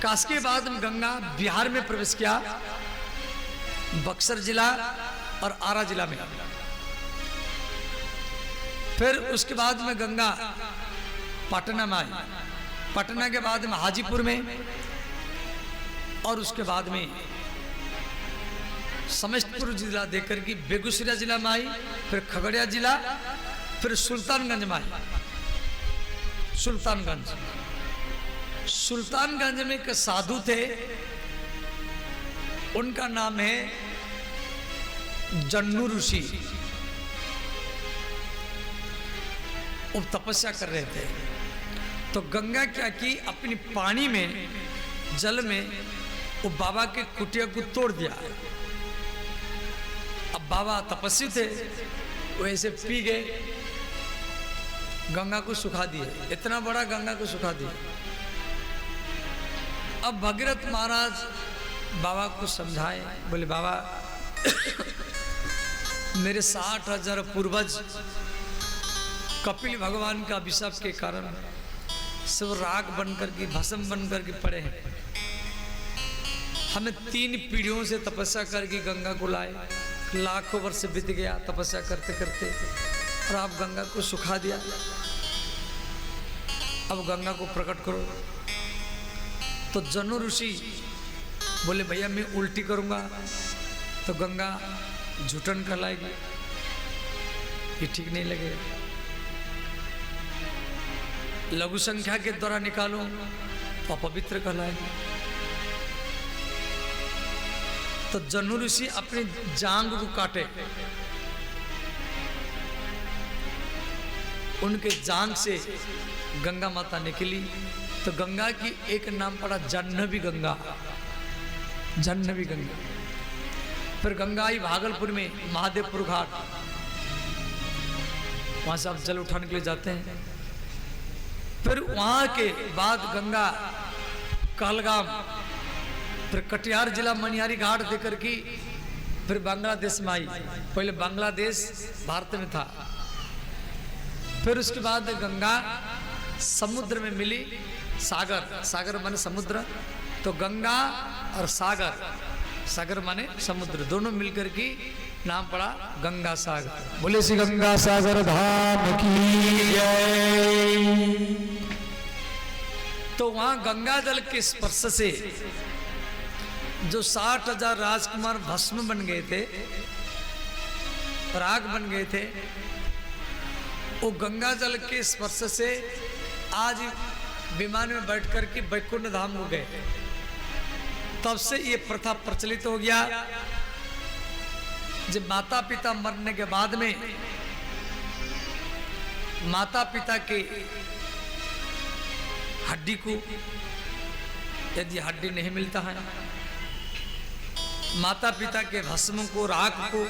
काशी के बाद में गंगा बिहार में प्रवेश किया, बक्सर जिला और आरा जिला में। फिर उसके बाद में गंगा पटना में आई, पटना के बाद में हाजीपुर में, और उसके बाद में समस्तीपुर जिला देकर के बेगूसराय जिला में आई, फिर खगड़िया जिला, फिर सुल्तानगंज में आई। सुल्तानगंज में एक साधु थे, उनका नाम है जन्नू ऋषि। वो तपस्या कर रहे थे, तो गंगा क्या की, अपनी पानी में, जल में वो बाबा के कुटिया को तोड़ दिया। अब बाबा तपस्वी थे, वो ऐसे पी गए, गंगा को सुखा दिए, इतना बड़ा गंगा को सुखा दिए। अब भगीरथ महाराज बाबा को समझाए, बोले बाबा मेरे 60,000 पूर्वज कपिल भगवान का अभिशाप के कारण सब राग बनकर के, भस्म बनकर के पड़े हैं। हमें 3 पीढ़ियों से तपस्या करके गंगा को लाए, लाखों वर्ष बीत गया तपस्या करते करते, और आप गंगा को सुखा दिया। अब गंगा को प्रकट करो। तो जन्नू ऋषि बोले भैया मैं उल्टी करूंगा तो गंगा झूठन कहलाएगी, ये ठीक नहीं लगेगा। लघु संख्या के द्वारा निकालूं तो अपवित्र कहलाएगी। तो जन्नू ऋषि अपनी जांग को काटे, उनके जांग से गंगा माता निकली। तो गंगा की एक नाम पड़ा जाह्नवी गंगा, जाह्नवी गंगा। फिर गंगा आई भागलपुर में महादेवपुर घाट, वहां से आप जल उठाने के लिए जाते हैं। फिर वहां के बाद गंगा कहलगाम, फिर कटिहार जिला मनिहारी घाट देकर की फिर बांग्लादेश में आई। पहले बांग्लादेश भारत में था, फिर उसके बाद गंगा समुद्र में मिली, सागर, सागर माने समुद्र, तो गंगा और सागर, सागर माने समुद्र, दोनों मिलकर की नाम पड़ा गंगा सागर। बोले श्री गंगा सागर धाम की जय। तो वहां गंगा जल के स्पर्श से जो 60,000 राजकुमार भस्म बन गए थे, राग बन गए थे, वो गंगा जल के स्पर्श से आज विमान में बैठ कर के वैकुंठ धाम हो गए। तब से ये प्रथा प्रचलित हो गया। जब माता पिता मरने के बाद में माता पिता के हड्डी को, यदि हड्डी नहीं मिलता है, माता पिता के भस्म को, राख को,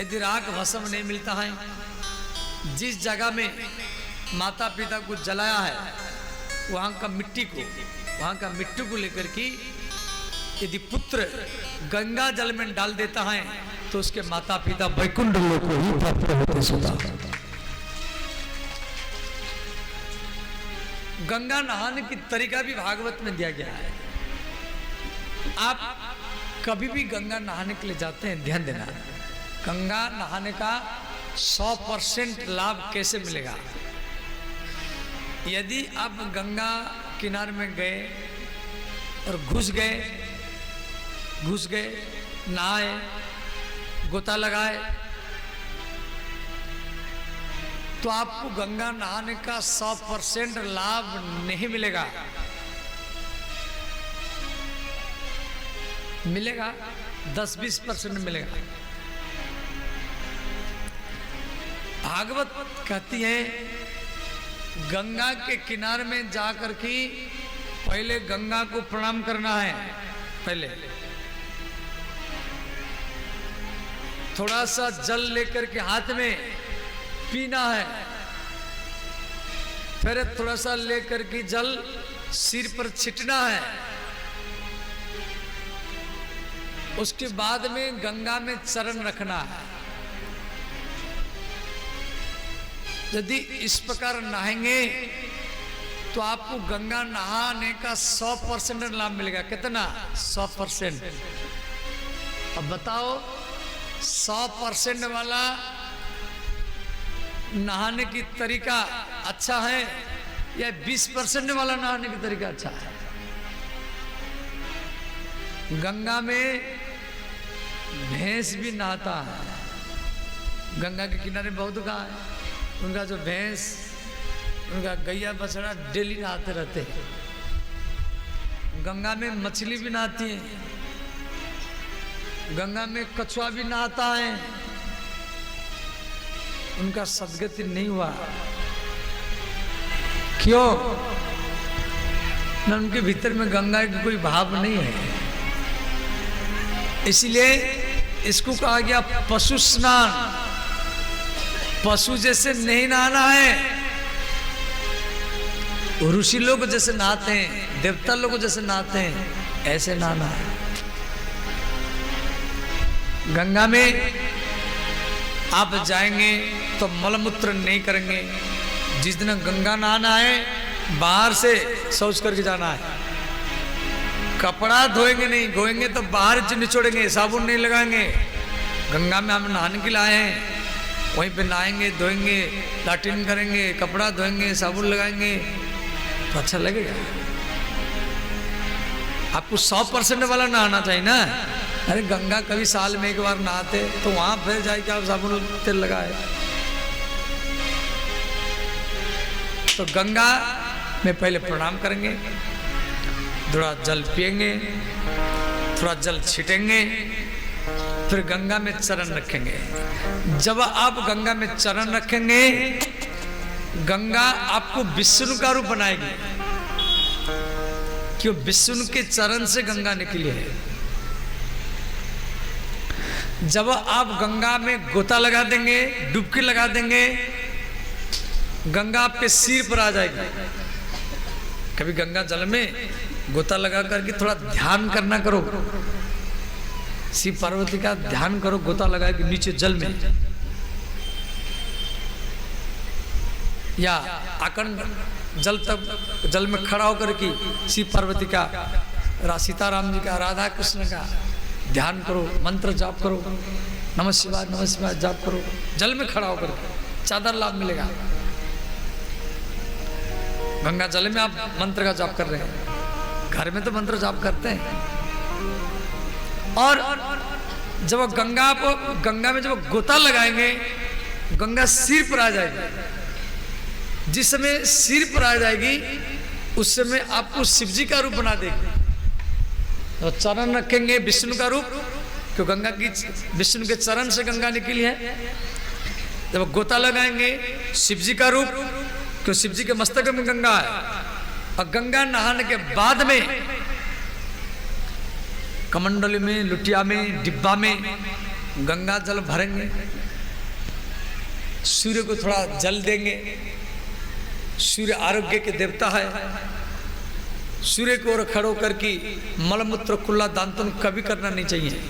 यदि राख भस्म नहीं मिलता है, जिस जगह में माता पिता को जलाया है वहां का मिट्टी को, वहां का मिट्टी को लेकर के यदि पुत्र गंगा जल में डाल देता है तो उसके माता पिता वैकुंठ लोक को ही प्राप्त होते सदा। गंगा नहाने की तरीका भी भागवत में दिया गया है। आप कभी भी गंगा नहाने के लिए जाते हैं, ध्यान देना, गंगा नहाने का 100% लाभ कैसे मिलेगा। यदि आप गंगा किनारे में गए और घुस गए, नहाए, गोता लगाए, तो आपको गंगा नहाने का 100% लाभ नहीं मिलेगा। मिलेगा 10-20% मिलेगा। भागवत कहती है गंगा के किनारे में जाकर के पहले गंगा को प्रणाम करना है, पहले थोड़ा सा जल लेकर के हाथ में पीना है, फिर थोड़ा सा लेकर के जल सिर पर छिटना है, उसके बाद में गंगा में चरण रखना है। यदि इस प्रकार नहाएंगे तो आपको गंगा नहाने का 100% लाभ मिलेगा। कितना? 100%। अब बताओ 100% वाला नहाने की तरीका अच्छा है या 20% वाला नहाने की तरीका अच्छा है? गंगा में भैंस भी नहाता है। गंगा के किनारे बहुत गाय है, उनका जो भैंस, उनका गैया बछड़ा डेली नहाते रहते हैं। गंगा में मछली भी नहाती है, गंगा में कछुआ भी नहाता है। उनका सदगति नहीं हुआ। क्यों? न उनके भीतर में गंगा की कोई भाव नहीं है। इसीलिए इसको कहा गया पशु स्नान। पशु जैसे नहीं नहाना है, ऋषि लोग जैसे नहाते हैं, देवता लोग जैसे नहाते हैं, ऐसे नहाना है। गंगा में आप जाएंगे तो मलमूत्र नहीं करेंगे। जिस दिन गंगा नहाना है बाहर से शौच करके जाना है। कपड़ा धोएंगे नहीं, धोएंगे तो बाहर से निचोड़ेंगे, साबुन नहीं लगाएंगे। गंगा में हम नहाने के लिए आए हैं, वहीं पे नहाएंगे, धोएंगे, लाटिन करेंगे, कपड़ा धोएंगे, साबुन लगाएंगे तो अच्छा लगेगा। आपको 100% वाला नहाना चाहिए ना। अरे गंगा कभी साल में एक बार नहाते तो वहां फिर जाके आप साबुन तेल लगाए। तो गंगा में पहले प्रणाम करेंगे, थोड़ा जल पिएंगे, थोड़ा जल छिटेंगे, फिर गंगा में चरण रखेंगे। जब आप गंगा में चरण रखेंगे, गंगा आपको विष्णु का रूप बनाएगी। क्यों? विष्णु के चरण से गंगा निकली है। जब आप गंगा में गोता लगा देंगे, डुबकी लगा देंगे, गंगा आपके सिर पर आ जाएगी। कभी गंगा जल में गोता लगा करके थोड़ा ध्यान करना करो, शिव पार्वती का ध्यान करो, गोता लगा के नीचे जल में, या अखंड जल तक जल में खड़ा होकर के शिव पार्वती का, सीताराम जी का, राधा कृष्ण का ध्यान करो, मंत्र जाप करो, नमः शिवाय जाप करो, जल में खड़ा होकर के, चादर लाभ मिलेगा। गंगा जल में आप मंत्र का जाप कर रहे हैं, घर में तो मंत्र जाप करते हैं। और जब गंगा में जब गोता लगाएंगे, गंगा सिर पर आ जाएगी। जिस समय सिर पर आ जाएगी उस समय आपको शिव जी का रूप बना देगी। तो चरण रखेंगे विष्णु का रूप, क्यों? गंगा की विष्णु के चरण से गंगा निकली है। जब गोता लगाएंगे शिव जी का रूप, क्यों? शिव जी के मस्तक में गंगा है। और गंगा नहाने के बाद में कमंडल में, लुटिया में, डिब्बा में गंगा जल भरेंगे, सूर्य को थोड़ा जल देंगे। सूर्य आरोग्य के देवता है। सूर्य को ओर खड़ो करके मलमूत्र कुल्ला दांतन कभी करना नहीं चाहिए।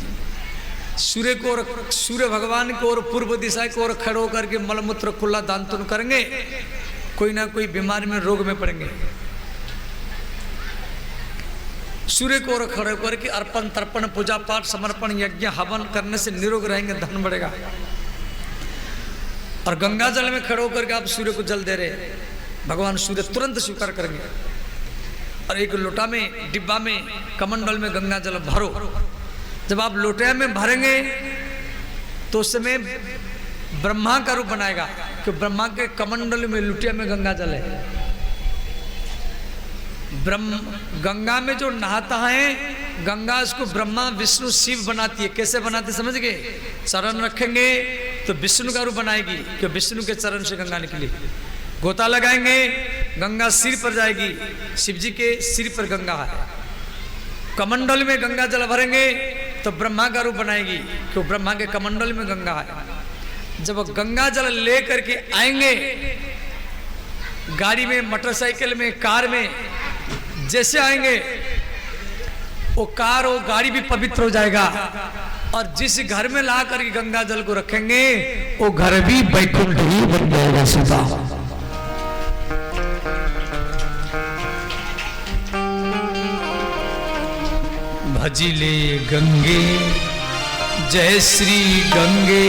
सूर्य भगवान को और पूर्व दिशा को ओर खड़ो करके मलमूत्र कुल्ला दांतन करेंगे, कोई ना कोई बीमारी में, रोग में पड़ेंगे। सूर्य को ओर खड़े करके अर्पण तर्पण पूजा पाठ समर्पण यज्ञ हवन करने से निरोग रहेंगे, धन बढ़ेगा। और गंगा जल में खड़े होकर के आप सूर्य को जल दे रहे, भगवान सूर्य तुरंत स्वीकार करेंगे। और एक लोटा में, डिब्बा में, कमंडल में गंगा जल भरो। जब आप लोटे में भरेंगे तो उस समय ब्रह्मा का रूप बनाएगा, कि ब्रह्मा के कमंडल में, लुटिया में गंगा जल है। गंगा में जो नहाता है, गंगा उसको ब्रह्मा विष्णु शिव बनाती है। कैसे बनाती समझ गए? चरण रखेंगे तो विष्णु का रूप बनाएगी, कि विष्णु के चरण से गंगा निकली। गोता लगाएंगे, गंगा सिर पर जाएगी, शिव जी के सिर पर गंगा है। कमंडल में गंगा जल भरेंगे तो ब्रह्मा का रूप बनाएगी, क्यों? ब्रह्मा के कमंडल में गंगा है। जब गंगा जल ले करके आएंगे, गाड़ी में, मोटरसाइकिल में, कार में जैसे आएंगे, वो कार, वो गाड़ी भी पवित्र हो जाएगा। और जिस घर में ला करके गंगा जल को रखेंगे, वो घर भी वैकुंठ ही बन जाएगा। सीधा भजिले गंगे जय श्री गंगे,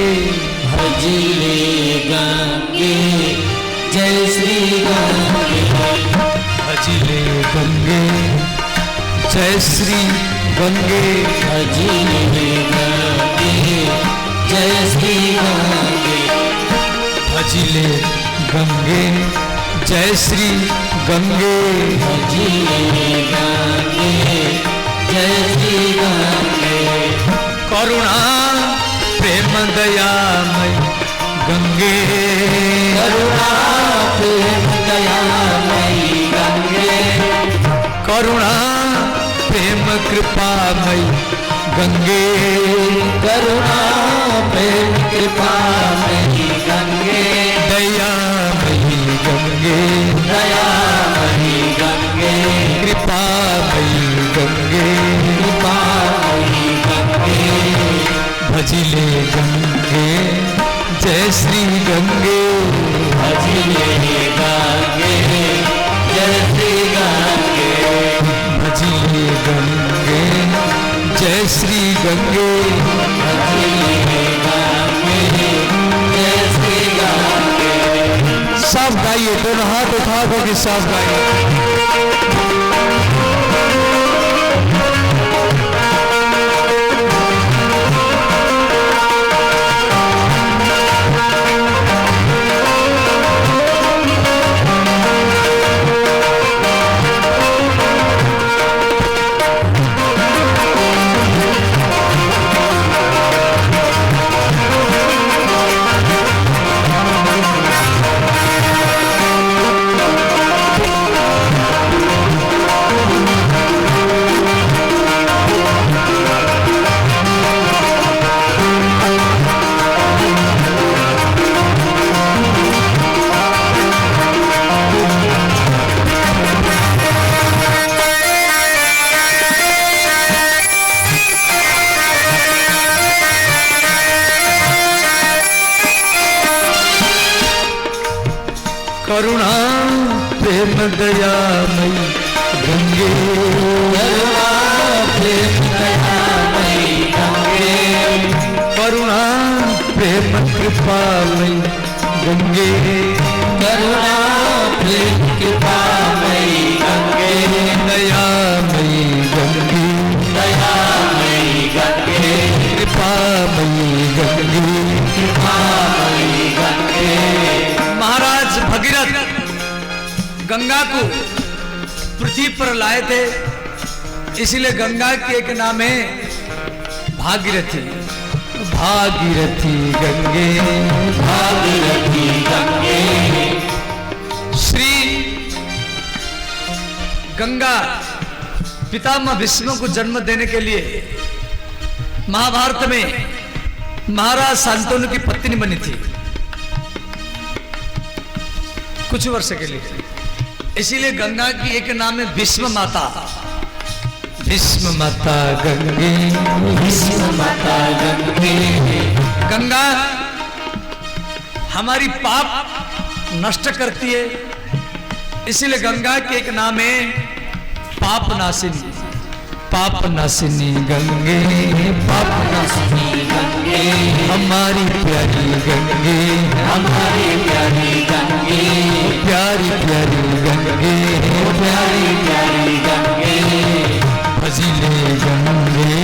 भजिले गंगे जय श्री गंगे, भजिले गंगे जय श्री गंगे, भजिले गंगे जय श्री गंगे, भजिले गंगे जय श्री गंगे, भजिले गंगे जय श्री गंगे, करुणा प्रेम दयामय गंगे, करुणा प्रेम दयामयी गंगे, करुणा प्रेम कृपामय गंगे, करुणा प्रेम कृपामयी गंगे, दयामयी गंगे, दयामयी गंगे, कृपामयी गंगे, कृपामयी गंगे, भजिले गंगे जय श्री गंगे, भजिले गंगे जय श्री गंगे, भजिले गंगे जय श्री गंगे, भजिले गंगे जय श्री गंगे। साफ गाइए, दोनों हाथ उठा करके साफ गाइए। करुणा प्रेम दयामयी गंगे, करुणा प्रेम दयामयी गंगे, करुणा प्रेम कृपामयी गंगे, करुणा प्रेम कृपामयी गंगे, दयामयी गंगे, दयामयी गंगे, कृपामयी गंगे, कृपामयी गंगे। महाराज भगीरथ गंगा को पृथ्वी पर लाए थे, इसलिए गंगा के एक नाम है भागीरथी। भागीरथी गंगे, भागीरथी गंगे, श्री गंगा पितामह भीष्म को जन्म देने के लिए महाभारत में महाराज शांतनु की पत्नी बनी थी कुछ वर्ष के लिए, इसीलिए गंगा की एक नाम है भीष्म माता। भीष्म माता गंगे, भीष्म माता गंगे, गंगा हमारी पाप नष्ट करती है, इसीलिए गंगा के एक नाम है पाप नाशिनी। पाप नाशिनी गंगे, पाप नाशिनी गंगे, हमारी प्यारी गंगे, हमारी प्यारी गंगे, प्यारी प्यारी गंगे, प्यारी प्यारी गंगे, भजिले गंगे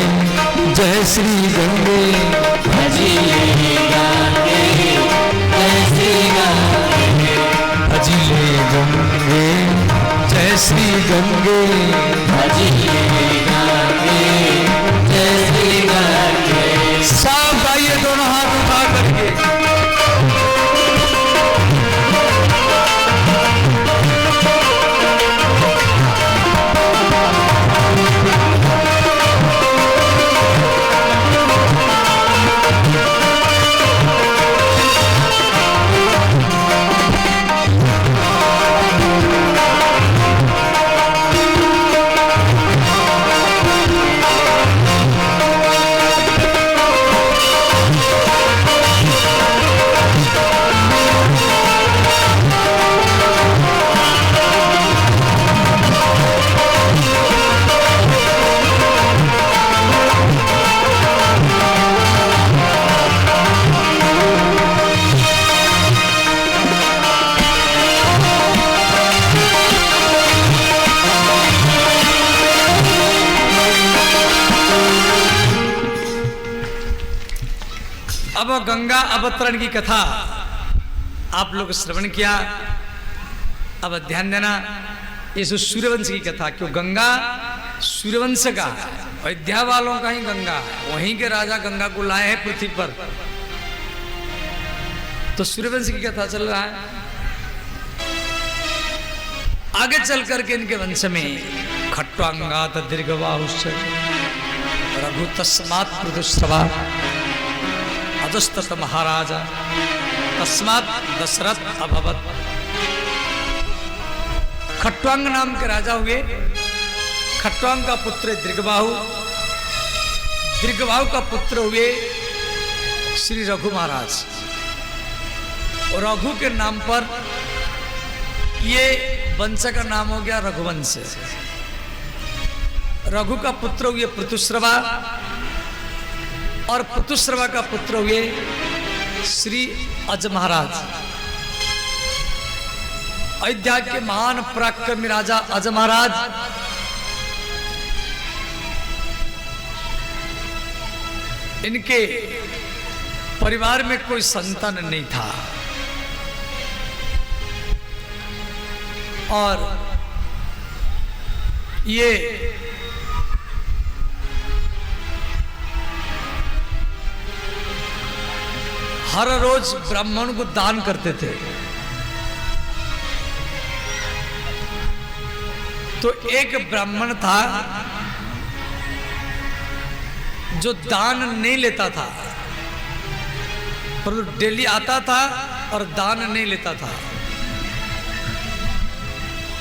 जय श्री गंगे, भजिले गंगे जय श्री गंगे, भजिले गंगे जय श्री गंगे, भजिले गंगे जय श्री गंगे। सब गाइए दोनों हाथ उठा करके। अब गंगा अवतरण की कथा आप लोग श्रवण किया। अब ध्यान देना, ये जो सूर्यवंश की कथा, क्यों गंगा सूर्यवंश का है, अयोध्या वालों का ही गंगा है, वहीं के राजा गंगा को लाए हैं पृथ्वी पर, तो सूर्यवंश की कथा चल रहा है। आगे चल करके इनके वंश में खट्वांगात दीर्घबाहुश्च रघु तस्मात् पृथुश्रवा अजस्तत महाराजा तस्मात् दशरथ अभवत। खट्वांग नाम के राजा हुए। खट्वांग का पुत्र दीर्घबाहु, दीर्घबाहु का पुत्र हुए श्री रघु महाराज। और रघु के नाम पर ये वंश का नाम हो गया रघुवंश। रघु का पुत्र हुए पृथुश्रवा और पृथुश्रवा का पुत्र हुए श्री अज महाराज। अयोध्या के महान पराक्रमी राजा अज महाराज इनके परिवार में कोई संतान नहीं था और ये हर रोज ब्राह्मण को दान करते थे। तो एक ब्राह्मण था जो दान नहीं लेता था, पर डेली आता था और दान नहीं लेता था।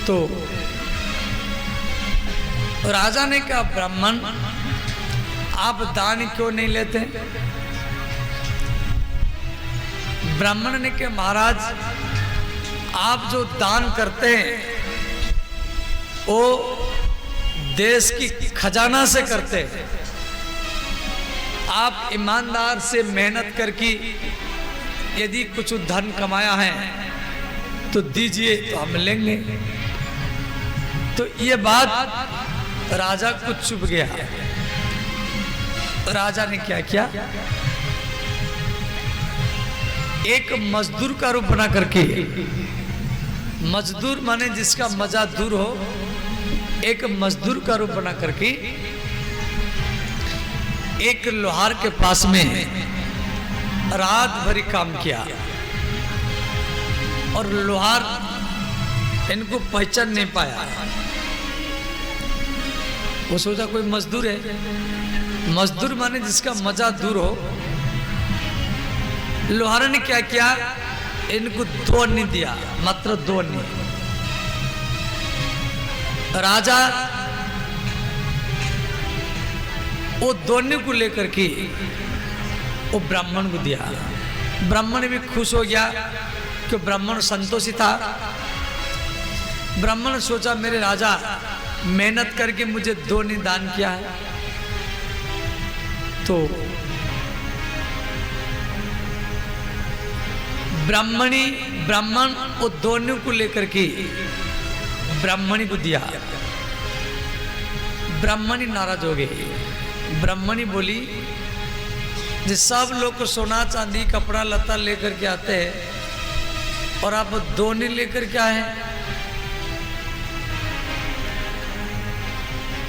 तो राजा ने कहा, ब्राह्मण आप दान क्यों नहीं लेते? ब्राह्मण ने कहा, महाराज आप जो दान करते हैं वो देश की खजाना से करते हैं। आप ईमानदार से मेहनत करके यदि कुछ धन कमाया है तो दीजिए, तो हम लेंगे। तो ये बात राजा को चुभ गया। राजा ने क्या किया, एक मजदूर का रूप बना करके, मजदूर माने जिसका मजा दूर हो, एक मजदूर का रूप बना करके एक लोहार के पास में रात भरी काम किया। और लोहार इनको पहचान नहीं पाया। वो सोचा कोई मजदूर है, मजदूर माने जिसका मजा दूर हो। लोहार ने क्या किया, इनको 2 अन्नी दिया, मात्र 2 अन्नी। राजा वो 2 अन्नी को लेकर के वो ब्राह्मण को दिया। ब्राह्मण भी खुश हो गया कि ब्राह्मण संतोषी था। ब्राह्मण सोचा मेरे राजा मेहनत करके मुझे 2 अन्नी दान किया है, तो ब्राह्मण वो 2 अन्नी को लेकर के ब्राह्मणी को दिया। ब्राह्मणी नाराज हो गई। ब्राह्मणी बोली, जिस सब लोग को सोना चांदी कपड़ा लता लेकर के आते हैं और आप 2 अन्नी लेकर के आए।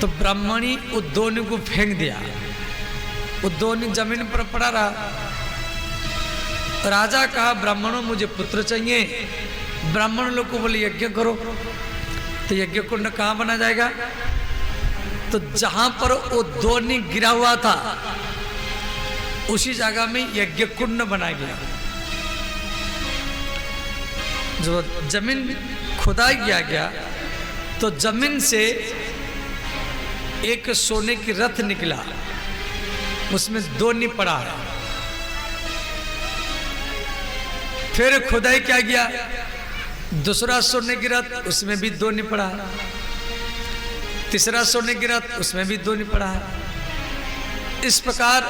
तो ब्राह्मणी वो 2 अन्नी को फेंक दिया। वो 2 अन्नी जमीन पर पड़ा रहा। राजा कहा, ब्राह्मणों मुझे पुत्र चाहिए। ब्राह्मण लोग को बोले यज्ञ करो। तो यज्ञ कुंड कहाँ बना जाएगा? तो जहां पर वो 2 अन्नी गिरा हुआ था उसी जगह में यज्ञ कुंड बना गया। जो जमीन खुदाई किया गया तो जमीन से एक सोने की रथ निकला, उसमें 2 अन्नी पड़ा है। फिर खुदाई किया गया, दूसरा सोने की रथ, उसमें भी 2 अन्नी पड़ा है। तीसरा सोने की रथ, उसमें भी 2 अन्नी पड़ा है। इस प्रकार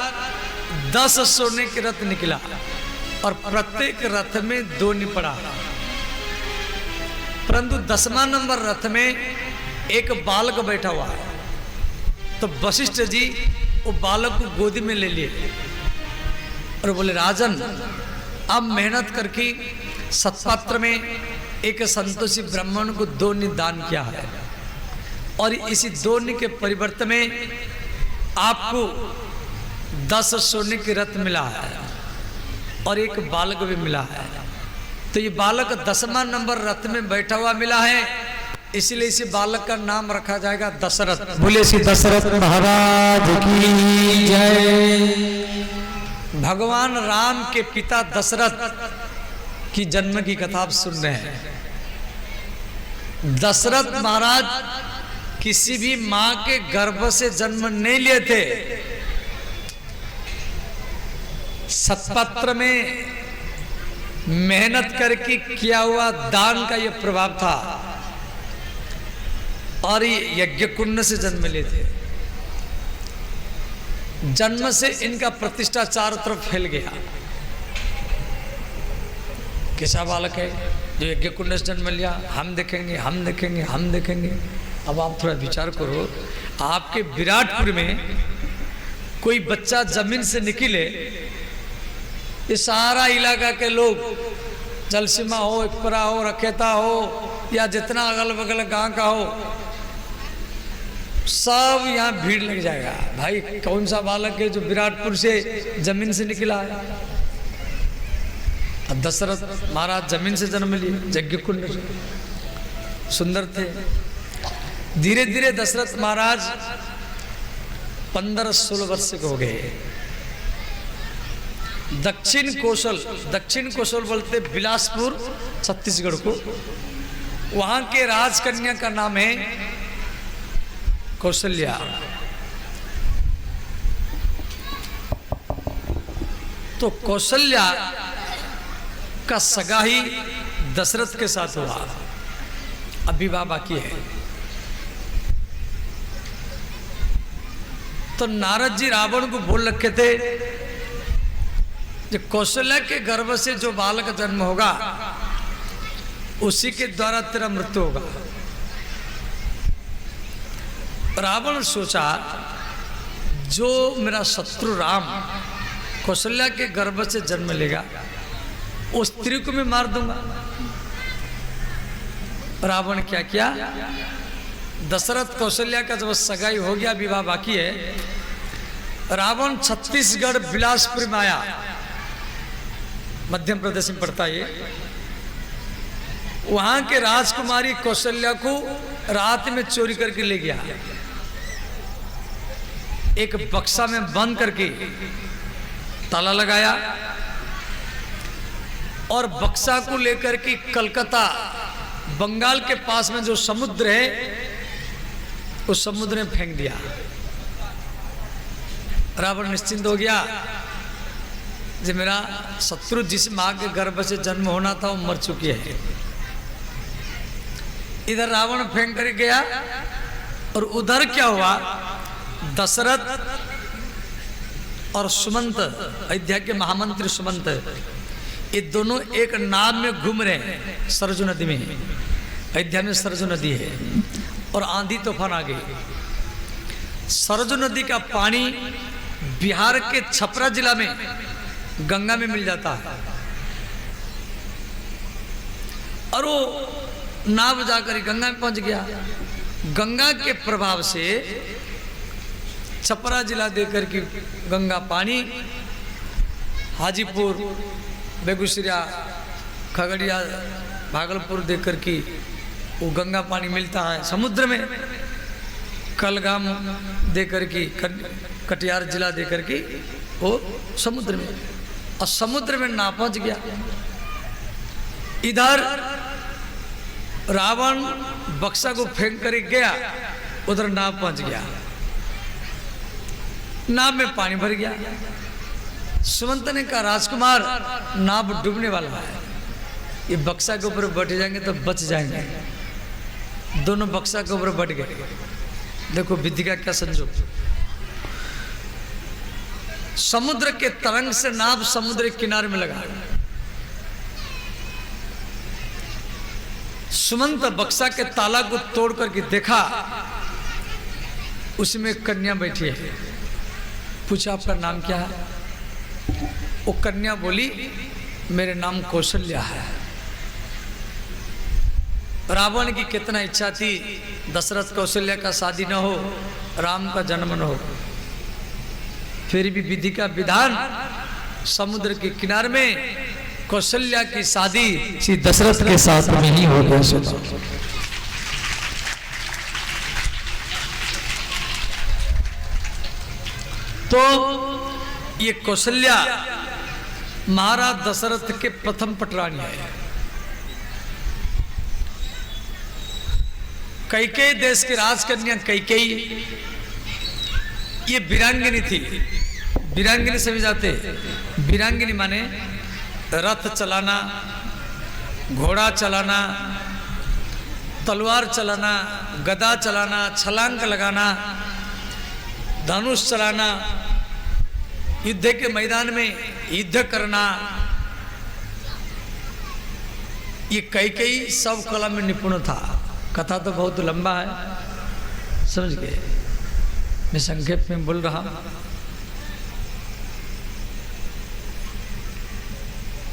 10 सोने की रथ निकला और प्रत्येक रथ में 2 अन्नी पड़ा। परंतु 10वां नंबर रथ में एक बालक बैठा हुआ है। तो वशिष्ठ जी वो बालक को गोदी में ले लिए और बोले राजन, अब मेहनत करके सत्पात्र में एक संतोषी ब्राह्मण को 2 नि दान किया है, और इसी 2 नि के परिवर्तन में आपको 10 सोने के रत्न मिला है और एक बालक भी मिला है। तो ये बालक 10वां नंबर रथ में बैठा हुआ मिला है, इसलिए इसी बालक का नाम रखा जाएगा दशरथ। बोले श्री दशरथ महाराज की जय। भगवान राम के पिता दशरथ की जन्म की कथा आप सुन रहे हैं। दशरथ महाराज किसी भी मां के गर्भ से जन्म नहीं लिए थे। सत्पत्र में मेहनत करके किया हुआ दान का यह प्रभाव था, और ये यज्ञ कुंड से जन्म लिए थे। जन्म से इनका प्रतिष्ठा चारों तरफ फैल गया। कैसा बालक है जो यज्ञ कुंड से जन्म लिया, हम देखेंगे हम देखेंगे हम देखेंगे। अब आप थोड़ा विचार करो, आपके विराटपुर में कोई बच्चा जमीन से निकले, ये सारा इलाका के लोग, जलसीमा हो, एकपरा हो, रखेता हो, या जितना अगल बगल गांव का हो, सब यहाँ भीड़ लग जाएगा। भाई कौन सा बालक है जो विराटपुर से जमीन से निकला है। अब दशरथ महाराज जमीन से जन्म लिए, यज्ञ कुंड से, सुंदर थे। धीरे धीरे दशरथ महाराज 15-16 वर्ष के हो गए। दक्षिण कौशल बोलते बिलासपुर छत्तीसगढ़ को, वहां के राजकन्या का नाम है कौशल्या। तो कौशल्या का सगा ही दशरथ के साथ हुआ, अब विवाह बाकी है। तो नारद जी रावण को बोल रखे थे जो कौशल्या के गर्भ से जो बालक जन्म होगा उसी के द्वारा तेरा मृत्यु होगा। रावण सोचा जो मेरा शत्रु राम कौशल्या के गर्भ से जन्म लेगा उस स्त्री को मैं मार दूंगा। रावण क्या किया, दशरथ कौशल्या का जब सगाई हो गया, विवाह बाकी है, रावण छत्तीसगढ़ बिलासपुर में आया, मध्य प्रदेश में पड़ता है। वहां के राजकुमारी कौशल्या को रात में चोरी करके ले गया, एक बक्सा में बंद करके ताला लगाया, और बक्सा को लेकर के कलकत्ता बंगाल के पास में जो समुद्र है उस समुद्र में फेंक दिया। रावण निश्चिंत हो गया, जो मेरा शत्रु जिस मां के गर्भ से जन्म होना था वो मर चुकी है। इधर रावण फेंक कर गया, और उधर क्या हुआ, दशरथ और सुमंत, अयोध्या के महामंत्री सुमंत, ये दोनों एक नाव में घूम रहे हैं सरजू नदी में। अयोध्या में सरजू नदी है और आंधी तूफान आ गई। सरजू नदी का पानी बिहार के छपरा जिला में गंगा में मिल जाता है, और वो नाव जाकर गंगा में पहुंच गया। गंगा के प्रभाव से छपरा जिला देकर के गंगा पानी हाजीपुर, बेगूसराय, खगड़िया, भागलपुर देकर के वो गंगा पानी मिलता है समुद्र में। कलगाम देकर के कटिहार जिला देकर के वो समुद्र में, और समुद्र में ना पहुंच गया। इधर रावण बक्सा को फेंक कर गया, उधर नाव पहुंच गया, नाव में पानी भर गया। सुमंत ने कहा राजकुमार नाव डूबने वाला है, ये बक्सा के ऊपर बैठ जाएंगे तो बच जाएंगे। दोनों बक्सा के ऊपर बैठ गए। देखो विधि का क्या संजोग, समुद्र के तरंग से नाव समुद्र के किनारे में लगा। सुमंत बक्सा के ताला को तोड़ करके देखा, उसमें कन्या बैठी है। पूछा आपका नाम क्या है? वो कन्या बोली मेरे नाम कौशल्या है। रावण की कितना इच्छा थी दशरथ कौशल्या का शादी न हो, राम का जन्म न हो, फिर भी विधि का विधान समुद्र के किनारे में कौशल्या की शादी श्री दशरथ के साथ में ही हो गया। तो ये कौशल्या महाराज दशरथ के प्रथम पटरानी है। कैकेयी देश की राजकन्या कैकेयी ये वीरांगिनी थी। वीरांगिनी समझ जाते, वीरांगिनी माने रथ चलाना, घोड़ा चलाना, तलवार चलाना, गदा चलाना, छलांग लगाना, धनुष चलाना, युद्ध के मैदान में युद्ध करना, ये कैकेयी सब कला में निपुण था। कथा तो बहुत लंबा है, समझ गए, मैं संक्षेप में बोल रहा हूं।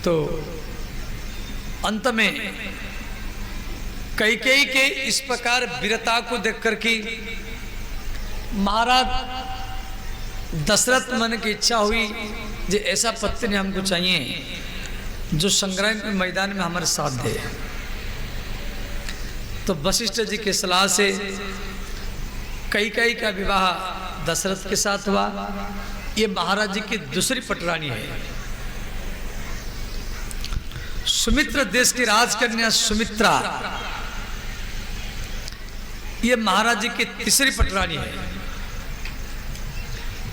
तो अंत में कैकेयी के इस प्रकार वीरता को देखकर के महाराज दशरथ मन की इच्छा हुई जो ऐसा पत्नी हमको चाहिए जो संग्राम के मैदान में हमारे साथ दे। तो वशिष्ठ जी की सलाह से कैकेयी का विवाह दशरथ के साथ हुआ। ये महाराज जी की दूसरी पटरानी है। सुमित्र देश की राजकन्या सुमित्रा ये महाराज जी की तीसरी पटरानी है।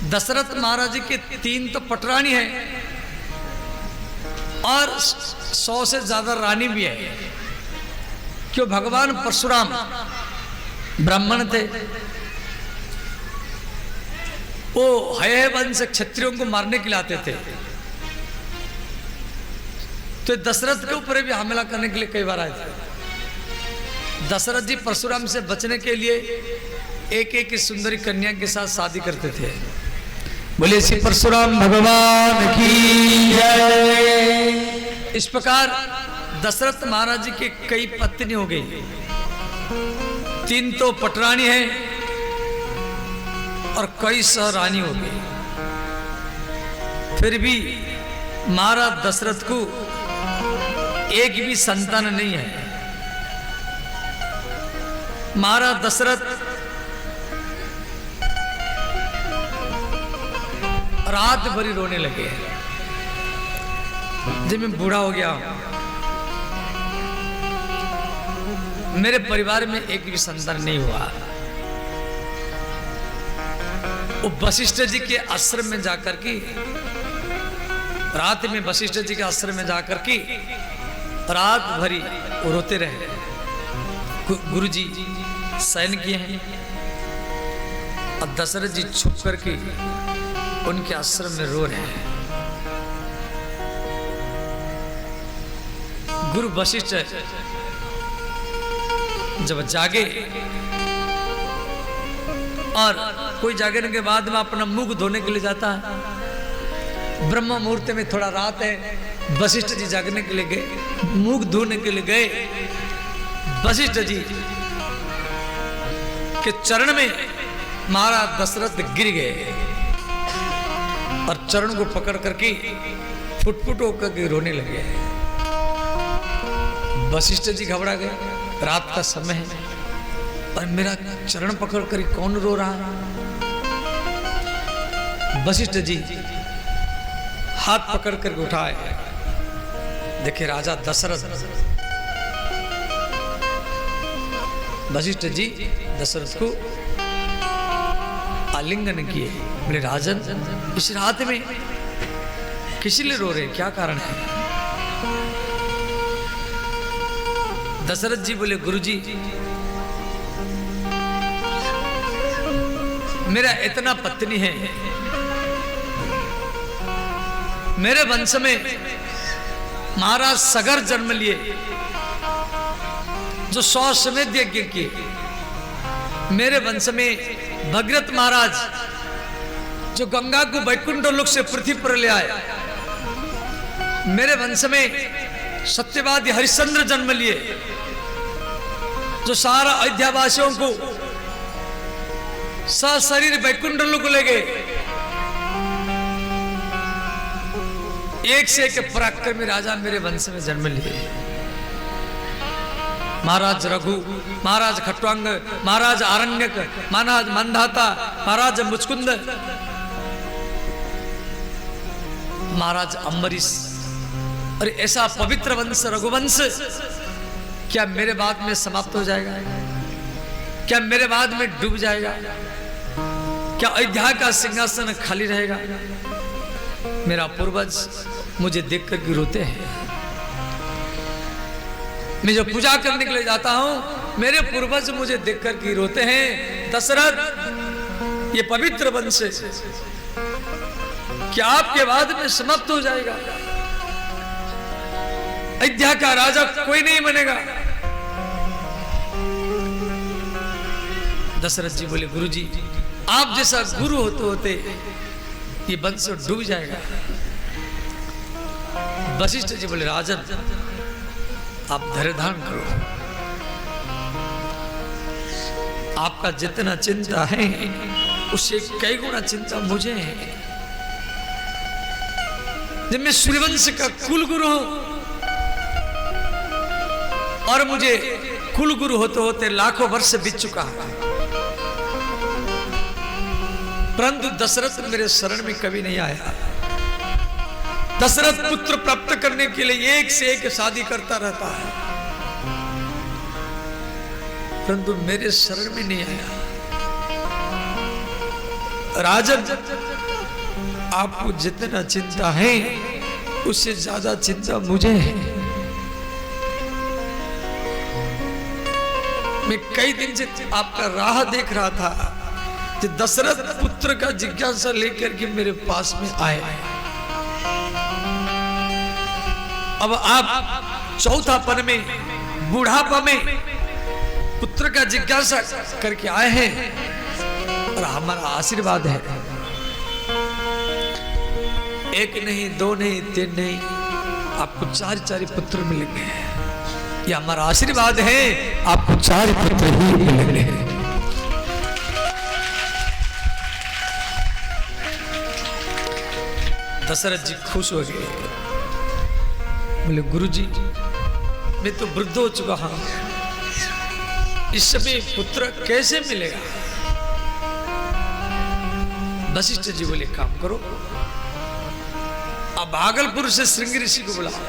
दशरथ महाराज जी के 3 तो पटरानी है और 100 से ज्यादा रानी भी है। क्यों? भगवान परशुराम ब्राह्मण थे, वो हय वंश क्षत्रियों को मारने के लिए आते थे। तो दशरथ के ऊपर भी हमला करने के लिए कई बार आए थे। दशरथ जी परशुराम से बचने के लिए एक एक सुंदरी कन्या के साथ शादी करते थे। बोले श्री परशुराम भगवान की जय। इस प्रकार दशरथ महाराज जी के कई पत्नी हो गई। 3 तो पटरानी है और कई सहरानी हो गई। फिर भी महाराज दशरथ को एक भी संतान नहीं है। महाराज दशरथ रात भरी रोने लगे। जब मैं बूढ़ा हो गया, मेरे परिवार में एक भी संतान नहीं हुआ। वो वशिष्ठ जी के आश्रम में जाकर के रात में वशिष्ठ जी के आश्रम में जाकर के रात भरी रोते रहे। गुरु जी शयन किए हैं और दशरथ जी छुप करके उनके आश्रम में रो रहे हैं। गुरु वशिष्ठ जब जागे और कोई जागने के बाद में अपना मुख धोने के लिए जाता है। ब्रह्म मुहूर्त में थोड़ा रात है, वशिष्ठ जी जागने के लिए गए, मुख धोने के लिए गए। वशिष्ठ जी के चरण में महाराज दशरथ गिर गए और चरण को पकड़ करके फुट होकर के रोने लगे। वशिष्ठ जी घबरा गए, रात का समय है और मेरा चरण पकड़ कर कौन रो रहा है। वशिष्ठ जी हाथ पकड़ कर उठाए, देखे राजा दशरथ। वशिष्ठ जी दशरथ को आलिंगन किए। बोले राजन, इस रात में किसी लिए रो रहे, क्या कारण है? दशरथ जी बोले गुरुजी, मेरा इतना पत्नी है, मेरे वंश में महाराज सगर जन्म लिए जो 100 समेत यज्ञ किए। मेरे वंश में भगीरथ महाराज जो गंगा को वैकुंठ लोक से पृथ्वी पर ले आए, मेरे वंश में सत्यवादी हरिश्चंद्र जन्म लिए, जो सारा अयोध्यावासियों को सशरीर वैकुंठ लोक ले गए। एक से एक पराक्रमी राजा मेरे वंश में जन्म लिए। महाराज रघु, महाराज खट्वांग, महाराज आरण्यक, महाराज मंधाता, महाराज मुचकुंद, महाराज अम्बरीश। और ऐसा पवित्र वंश रघुवंश क्या मेरे बाद में समाप्त हो जाएगा? क्या मेरे बाद में डूब जाएगा? क्या अयोध्या का सिंहासन खाली रहेगा? मेरा पूर्वज मुझे देख कर रोते हैं। मैं जो पूजा करने के लिए जाता हूं, मेरे पूर्वज मुझे देख कर के रोते हैं। दशरथ, ये पवित्र वंश क्या आपके बाद में समाप्त हो जाएगा? अयोध्या का राजा कोई नहीं बनेगा। दशरथ जी बोले, गुरुजी, आप जैसा गुरु होते होते ये वंश डूब जाएगा। वशिष्ठ जी बोले, राजन आप धैर्य धारण करो। आपका जितना चिंता है उससे कई गुना चिंता मुझे है। जब मैं सूर्यवंश का कुल गुरु हूं और मुझे कुल गुरु होते होते लाखों वर्ष बीत चुका है, परंतु दशरथ मेरे शरण में कभी नहीं आया। दशरथ पुत्र प्राप्त करने के लिए एक से एक शादी करता रहता है, परंतु मेरे शरण में नहीं आया। राजन, आपको जितना चिंता है उससे ज्यादा चिंता मुझे है। मैं कई दिन से आपका राह देख रहा था कि दशरथ पुत्र का जिज्ञासा लेकर के मेरे पास में आए। अब आप चौथापन में, बुढ़ापा में पुत्र का जिज्ञासा करके आए हैं और हमारा आशीर्वाद है। एक नहीं, दो नहीं, तीन नहीं, आपको चार चार पुत्र मिलेंगे। ये हमारा आशीर्वाद है, आपको चार पुत्र ही मिलेंगे। दशरथ जी खुश हो गए, बोले, गुरुजी, मैं तो वृद्ध हो चुका हूं, इस समय पुत्र कैसे मिलेगा? वशिष्ठ जी बोले, काम करो, अब भागलपुर से श्रृंगी ऋषि को बुलाओ।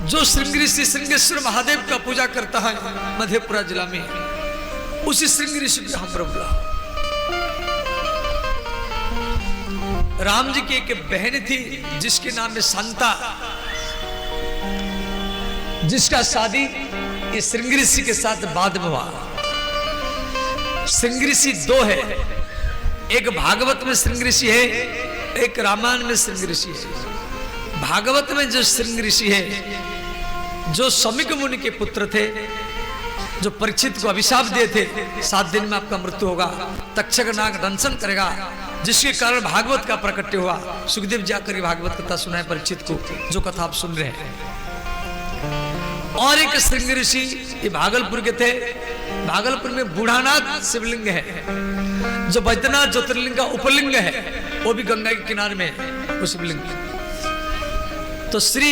जो श्रृंगी ऋषि श्रृंगेश्वर महादेव का पूजा करता है मधेपुरा जिला में, उसी श्रृंगी ऋषि को यहां पर बुलाओ। राम जी की एक बहन थी जिसके नाम में शांता, जिसका शादी ये श्रृंगी ऋषि के साथ बाद में हुआ। श्रृंगी ऋषि दो है, एक भागवत में श्रृंगी ऋषि है, एक रामायण में श्रृंगी ऋषि है। भागवत में जो श्रृंगी ऋषि है, जो शमीक मुनि के पुत्र थे, जो परीक्षित को अभिशाप दिए थे 7 दिन में आपका मृत्यु होगा, तक्षक नाग दंशन करेगा, जिसके कारण भागवत का प्रकट्य हुआ। सुखदेव जाकर भागवत कथा सुनाए परीक्षित को, जो कथा आप सुन रहे हैं। और एक श्रृंगी ऋषि ये भागलपुर के थे। भागलपुर में बूढ़ानाथ शिवलिंग है, जो बैद्यनाथ ज्योतिर्लिंग का उपलिंग है, वो भी गंगा के किनारे में है वो शिवलिंग। तो श्री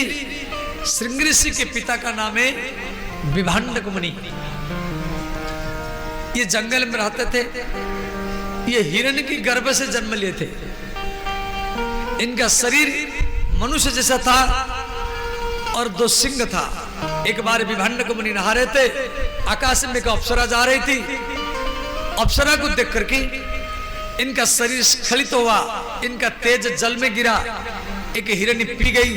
श्रृंगी ऋषि के पिता का नाम है विभांडक मुनि। ये जंगल में रहते थे। ये हिरण की गर्भ से जन्म लिए थे। इनका शरीर मनुष्य जैसा था और 2 सिंह था। एक बार विभांडक मुनि नहा रहे थे, आकाश में एक अप्सरा जा रही थी। अप्सरा को देख करके इनका शरीर स्खलित हुआ, इनका तेज जल में गिरा। एक हिरणी पी गई,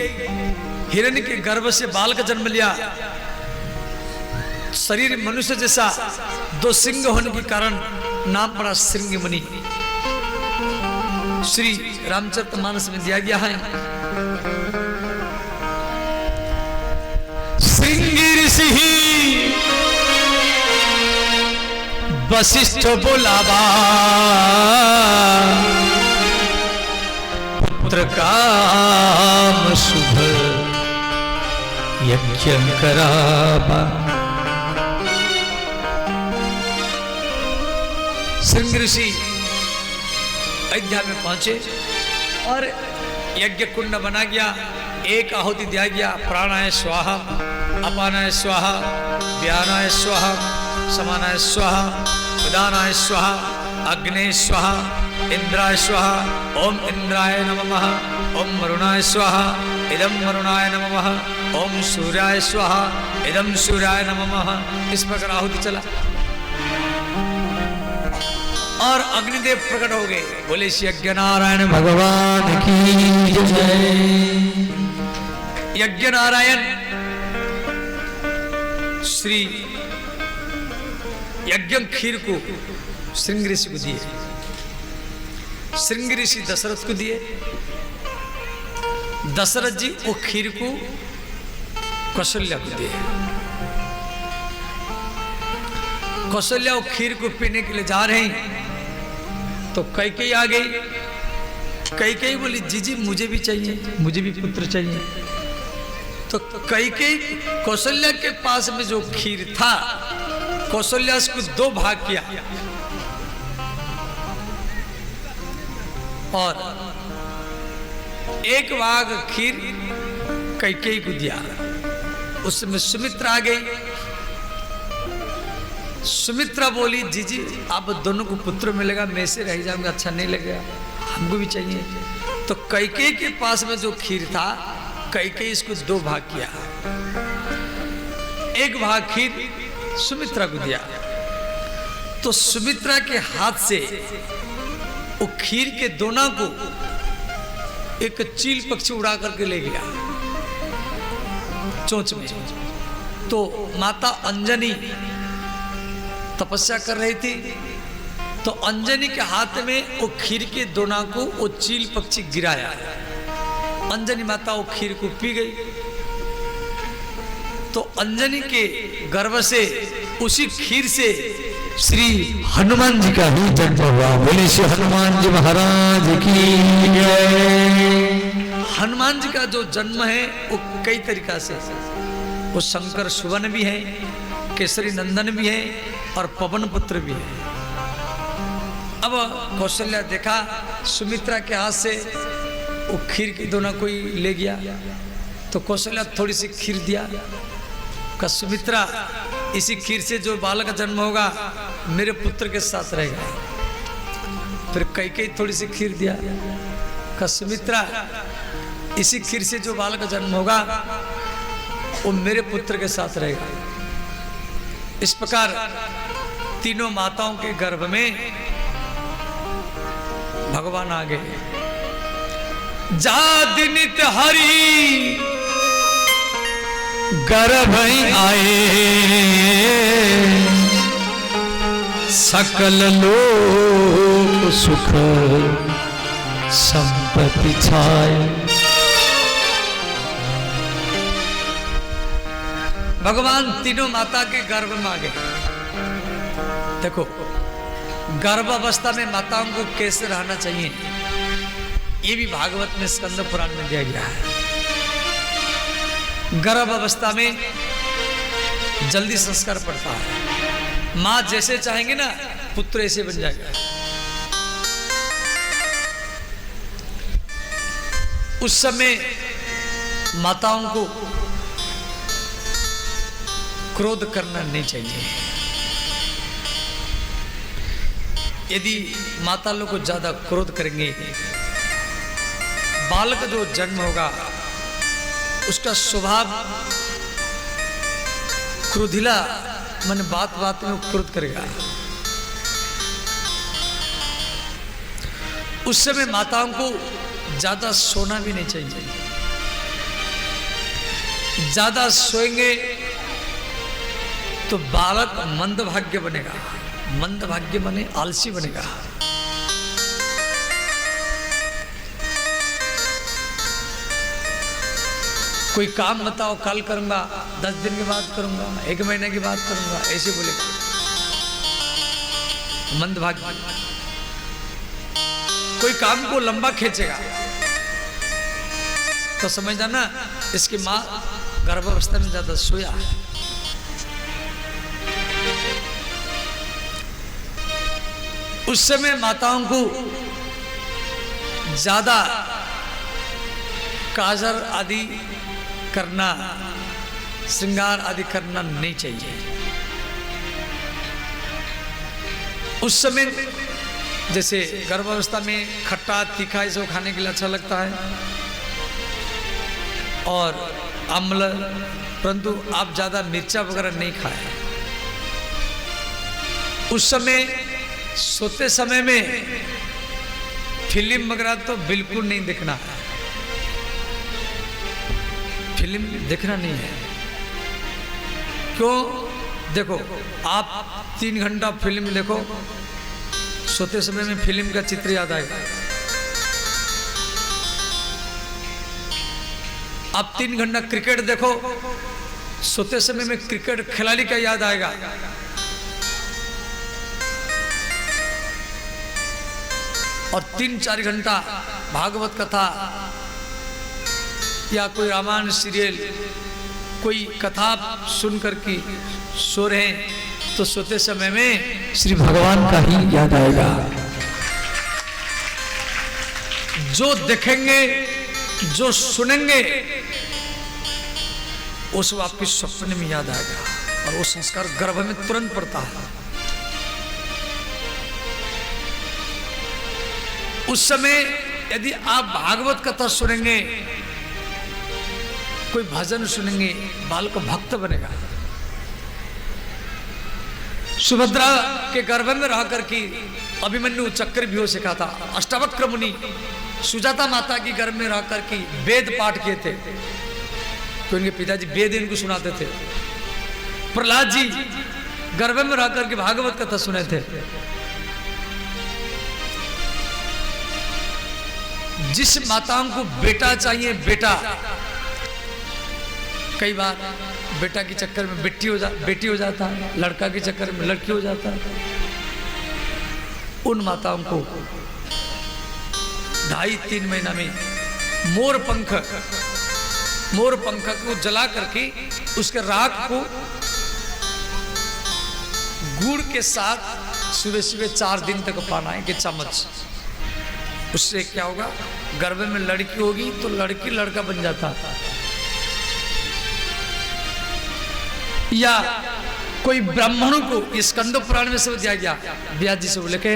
हिरणी के गर्भ से बालक जन्म लिया। शरीर मनुष्य जैसा, 2 सिंह होने के कारण नाम पड़ा श्रृंगी मुनि। श्री रामचरितमानस में दिया गया है, श्रृंगी ऋषि वशिष्ठ बोलावा, पुत्र काम शुभ यज्ञ करावा। श्रृंग ऋषि अयोध्या में पहुंचे और यज्ञ कुंड बना गया, एक आहुति दिया गया, प्राणाय स्वाहा, अपानाय स्वाहा, व्यानाय स्वाहा, समानाय स्वाहा, उदानाय स्वाहा, अग्ने स्वाहा, इंद्राय स्वाहा, ओम इंद्राय नमः, ओम वरुणाय स्वाहा, इदं वरुणाय नमः, ओम सूर्याय स्वाहा, इदं सूर्याय नमः। इस प्रकार आहुति चला और अग्निदेव प्रकट हो गए। बोले श्री यज्ञ नारायण भगवान की जय। यज्ञ नारायण श्री यज्ञ खीर को श्रृंग ऋषि को दिए, श्रृंग ऋषि दशरथ को दिए, दशरथ जी वो खीर को कौशल्या को दिए। कौशल्या वो खीर को पीने के लिए जा रहे हैं तो कैकेयी आ गई। कैकेयी बोली जीजी मुझे भी चाहिए, मुझे भी पुत्र चाहिए। तो कैकेयी कौशल्या के पास में जो खीर था, कौशल्या उसको दो भाग किया और एक भाग खीर कैकेयी को दिया। उसमें सुमित्रा आ गई। सुमित्रा बोली जीजी आप दोनों को पुत्र मिलेगा, मैं से रह जाऊंगा, अच्छा नहीं लगेगा, हमको भी चाहिए। तो कैकेयी के पास में जो खीर था, कैकेयी इसको दो भाग किया। एक भाग खीर सुमित्रा को दिया। तो सुमित्रा के हाथ से वो खीर के दोना को एक चील पक्षी उड़ा करके ले गया चोंच में। तो माता अंजनी तपस्या कर रही थी, तो अंजनी के हाथ में वो खीर के दोना को वो चील पक्षी गिराया। अंजनी माता वो खीर को पी गई। तो अंजनी के गर्भ से उसी खीर से श्री हनुमान जी का ही जन्म हुआ। बोले श्री हनुमान जी महाराज की जय। हनुमान जी का जो जन्म है वो कई तरीका से, वो शंकर सुवन भी है, केसरी नंदन भी है और पवन पुत्र भी है। अब कौशल्या देखा सुमित्रा के हाथ से वो खीर की दोना कोई ले गया, तो कौशल्या थोड़ी सी खीर दिया। का सुमित्रा इसी खीर से जो बालक का जन्म होगा मेरे पुत्र के साथ रहेगा। फिर कैकेयी थोड़ी सी खीर दिया। का सुमित्रा इसी खीर से जो बालक का जन्म होगा वो मेरे पुत्र के साथ रहेगा। इस प्रकार तीनों माताओं के गर्भ में भगवान आ गए। जादिनित हरि गर्भ आए, सकल लोक सुख संपत्ति छाए। भगवान तीनों माता के गर्भ में आ गए। देखो गर्भ अवस्था में माताओं को कैसे रहना चाहिए ये भी भागवत में स्कंद पुराण में दिया गया है। गर्भ अवस्था में जल्दी संस्कार पड़ता है। माँ जैसे चाहेंगे ना पुत्र ऐसे बन जाएगा। उस समय माताओं को क्रोध करना नहीं चाहिए। यदि माता लोग को ज्यादा क्रोध करेंगे, बालक जो जन्म होगा उसका स्वभाव क्रोधिला, मन बात बात में क्रोध करेगा। उस समय माताओं को ज्यादा सोना भी नहीं चाहिए। ज्यादा सोएंगे तो बालक मंदभाग्य बनेगा। मंदभाग्य बने आलसी बनेगा। कोई काम बताओ कल करूंगा, 10 दिन के बाद करूंगा, 1 महीने के बाद करूंगा, ऐसे बोलेगा। मंदभाग्य। कोई काम को लंबा खींचेगा, तो समझ जाना इसकी माँ गर्भावस्था में ज्यादा सोया है। उस समय माताओं को ज्यादा काजल आदि करना, श्रृंगार आदि करना नहीं चाहिए। उस समय जैसे गर्भावस्था में खट्टा तीखा ये सब खाने के लिए अच्छा लगता है और अम्ल, परंतु आप ज्यादा मिर्चा वगैरह नहीं खाएं। उस समय सोते समय में फिल्म वगैरह तो बिल्कुल नहीं देखना है, फिल्म देखना नहीं है। क्यों? देखो आप 3 घंटा फिल्म देखो, सोते समय में फिल्म का चित्र याद आएगा। आप 3 घंटा क्रिकेट देखो, सोते समय में क्रिकेट खिलाड़ी का याद आएगा। और 3-4 घंटा भागवत कथा या कोई रामायण सीरियल, कोई कथा सुन करके सो रहे हैं तो सोते समय में श्री भगवान का ही याद आएगा। जो देखेंगे, जो सुनेंगे, वो सब आपके सपने में याद आएगा और वो संस्कार गर्भ में तुरंत पड़ता है। उस समय यदि आप भागवत कथा सुनेंगे, कोई भजन सुनेंगे, बाल को भक्त बनेगा। सुभद्रा के गर्भ में रह करके अभिमन्यु चक्र व्यूह सिखा था। अष्टावक्र मुनि सुजाता माता की गर्भ में रह करके वेद पाठ किए थे, तो इनके पिताजी वेद इनको सुनाते थे। प्रहलाद जी गर्भ में रह करके भागवत कथा सुने थे। जिस माताओं को बेटा चाहिए, बेटा, कई बार बेटा के चक्कर में बेटी हो जाता है, लड़का के चक्कर में लड़की हो जाता है। उन माताओं को 2.5-3 महीना में मोर पंख को जला करके उसके राख को गुड़ के साथ सुबह सुबह 4 दिन तक पाना है कि चम्मच। उससे क्या होगा, गर्भ में लड़की होगी तो लड़की लड़का बन जाता है। या कोई ब्राह्मणों को, इस स्कंद पुराण में सब दिया गया, व्यास जी से बोले के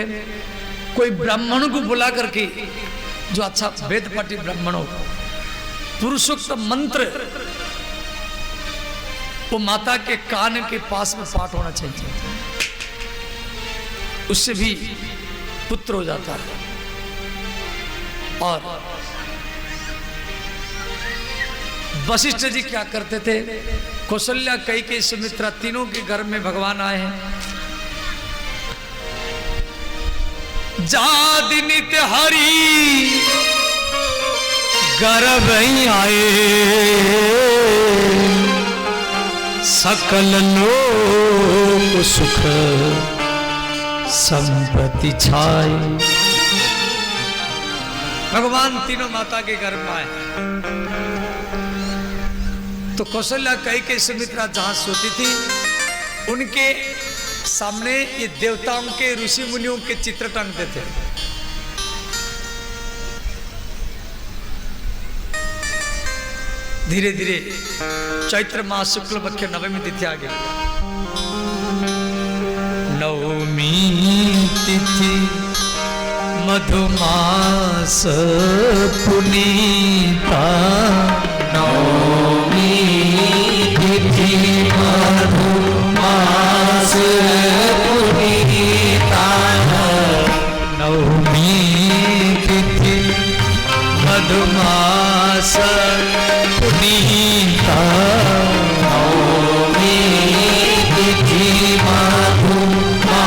कोई ब्राह्मणों को बुला करके, जो अच्छा वेद पाठी ब्राह्मण हो, पुरुषोक्त मंत्र वो माता के कान के पास में पाठ होना चाहिए, उससे भी पुत्र हो जाता है। और वशिष्ठ जी क्या करते थे, कौशल्या, कैकेयी, सुमित्रा तीनों के घर में भगवान आए हैं। जादि नित हरि गर्भ आए, सकल लोक सुख संपत्ति छाए। भगवान तीनों माता के गर्भ में आए तो कौशल्या, कैकेयी, सुमित्रा जहां सोती थी, उनके सामने ये देवताओं के, ऋषि मुनियों के चित्र टांगते थे। धीरे धीरे चैत्र मास शुक्ल पक्ष नवमी तिथि आ गई। नवमी तिथि मधुमास पुनीता, नवमी तिथि मधुमास पुनीता, नवमी तिथि मधुमास पुनीता, नवमी तिथि मधुमास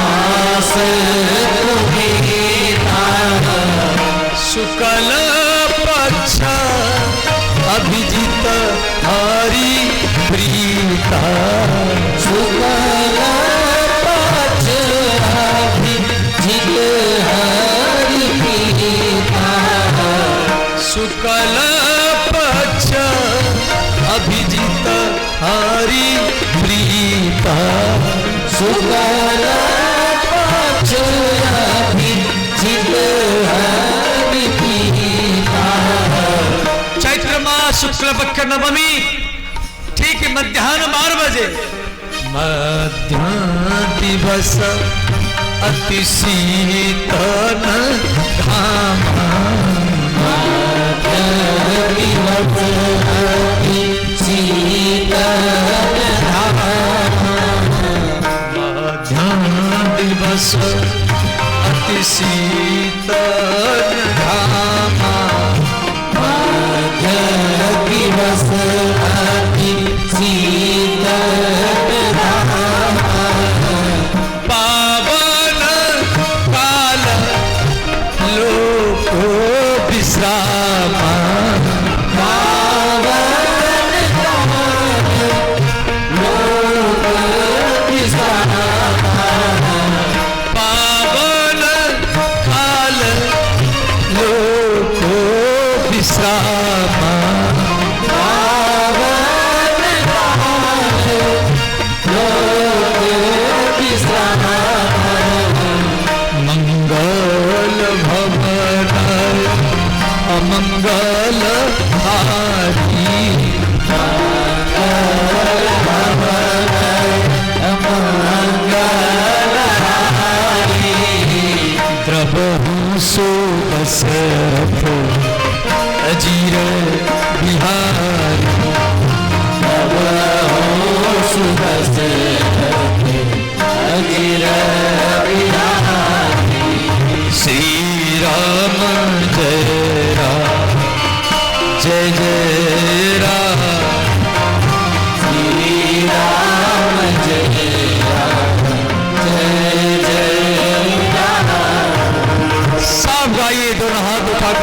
पुनीता, शुक्ल पक्ष अभिजित हरि प्रीता, शुक्ल पक्ष अभिजित हरि प्रीता, शुक्ल पक्ष शुक्ल पक्ष अभिजित हरि पीता। चैत्र मास शुक्ल पक्ष नवमी ठीक मध्याह्न 12 बजे मध्याह्न दिवस अति शीतल घामा। मध्याह्न दिवस अति शीतल घामा। मध्याह्न दिवस अति शीतल घामा। मध्याह्न दिवस अति शीतल घामा। पावन काल लोको विश्रामा। पावन काल लोक विश्रामा। पावन काल लोको विश्रामा। पावन काल लोक विश्रामा। मंगल भवन अमंगल हारी। मंगल भवन अमंगल हारी। द्रवहु सो दशरथ अजीर बिहारी। द्रवहु सो दशरथ अजीर बिहारी। श्री राम जय राम जय जय राम। श्री राम जय राम जय जय राम। सब गाइए दोनों हाथ उठा कर।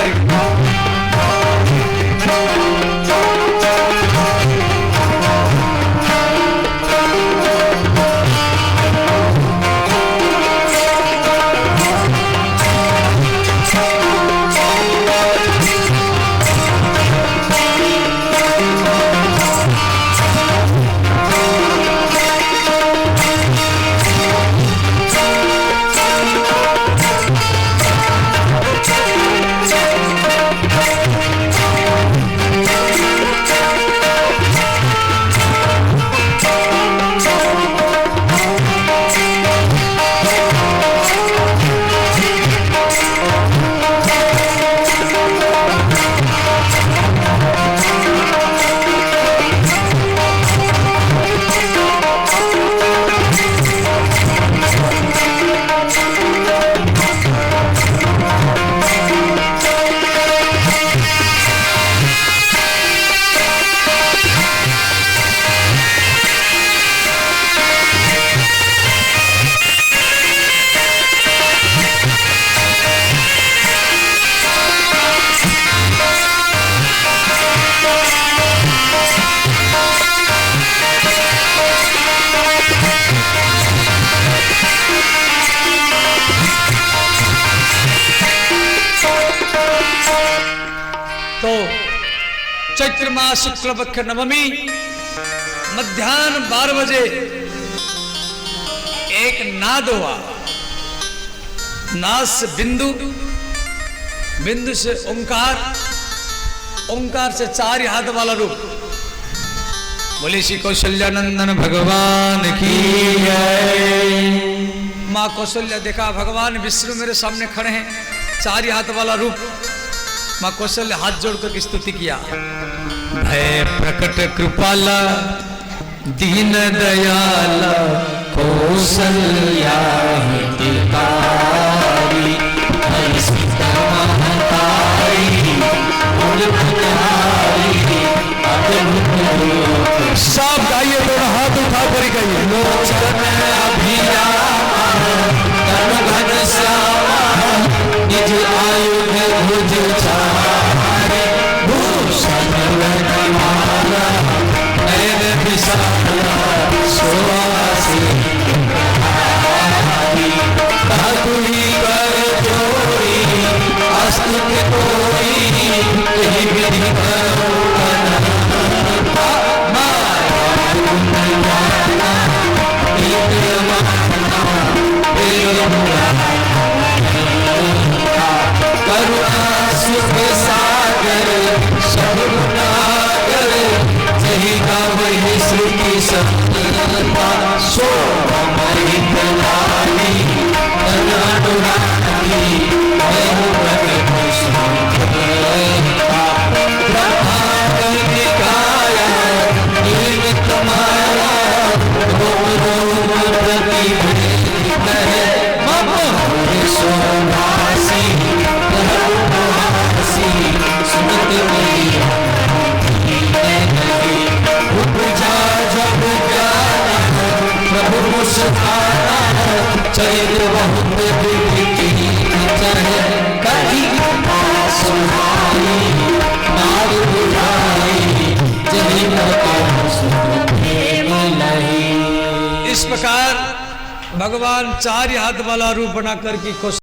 तो चैत्र मास शुक्ल पक्ष नवमी मध्याह्न 12 बजे एक नाद हुआ। नाद से बिंदु, बिंदु से ओंकार, ओंकार से 4 हाथ वाला रूप। बोले श्री कौशल्यानंदन भगवान की जय। माँ कौशल्या देखा भगवान विष्णु मेरे सामने खड़े हैं, 4 हाथ वाला रूप। माँ कौशल्या हाथ जोड़कर स्तुति किया। भय प्रकट कृपाला दीन दयाला कौसल्या हितकारी। हरि सीता महतारी गुण गुणहारी। अद्भुत रूप सब गाइए, दोनों हाथ उठा कर गाइए। लोचन अभिरामा तन घन श्यामा। निज आयुध भुज चारे भूषण वनमाला। नयन विशाला सुवासी धातुरी कर जोड़ी। अस्तुति कोई यही विधि करो। माया सुहाई मैं हूँ प्रकट सुंदरता ब्रह्मांड की काया निर्मित माया रोम रोम प्रतिबिंबित है मम हरि सोहासी धर्महासी सुनत मेरी उपजा जब जाना प्रभु मुस्काना चरित्र बहुत विचित्र है कहीं सुहाई नाग बुझाई जही इस प्रकार भगवान 4 हाथ वाला रूप बना करके खुश